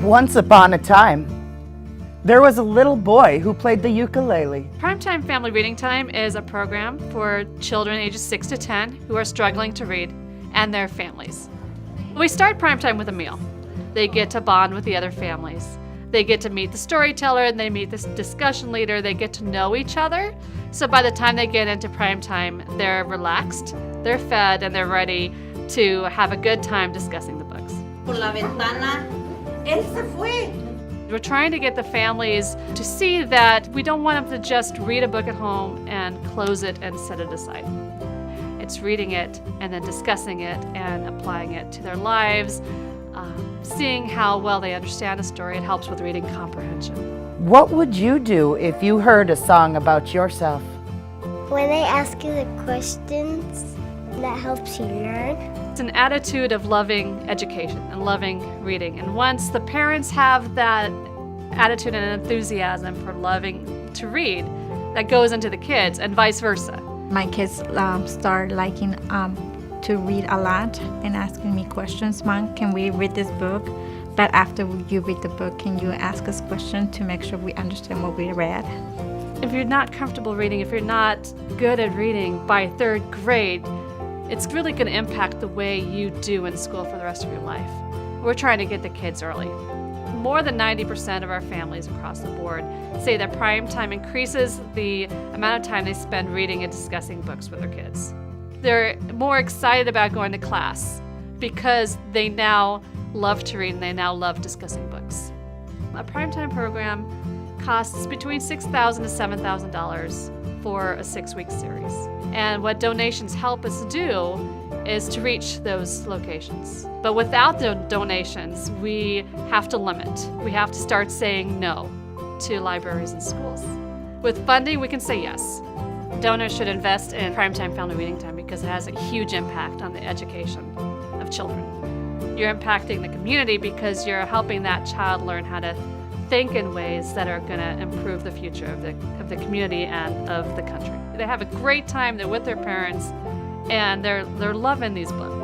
Once upon a time, there was a little boy who played the ukulele. Primetime Family Reading Time is a program for children ages 6 to 10 who are struggling to read and their families. We start Primetime with a meal. They get to bond with the other families. They get to meet the storyteller and they meet this discussion leader. They get to know each other. So by the time they get into primetime, they're relaxed, they're fed, and they're ready to have a good time discussing the books. Por la ventana, él se fue. We're trying to get the families to see that we don't want them to just read a book at home and close it and set it aside. It's reading it and then discussing it and applying it to their lives, seeing how well they understand a story. It helps with reading comprehension. What would you do if you heard a song about yourself? When they ask you the questions, that helps you learn. It's an attitude of loving education and loving reading. And once the parents have that attitude and enthusiasm for loving to read, that goes into the kids and vice versa. My kids start liking to read a lot and asking me questions. Mom, can we read this book? But after you read the book, can you ask us questions to make sure we understand what we read? If you're not comfortable reading, if you're not good at reading by 3rd grade, it's really going to impact the way you do in school for the rest of your life. We're trying to get the kids early. More than 90% of our families across the board say that prime time increases the amount of time they spend reading and discussing books with their kids. They're more excited about going to class because they now love to read and they now love discussing books. A primetime program costs between $6,000 to $7,000 for a 6-week series. And what donations help us do is to reach those locations. But without the donations, we have to limit. We have to start saying no to libraries and schools. With funding, we can say yes. Donors should invest in Primetime Family Reading Time because it has a huge impact on the education of children. You're impacting the community because you're helping that child learn how to think in ways that are going to improve the future of the community and of the country. They have a great time, they're with their parents, and they're loving these books.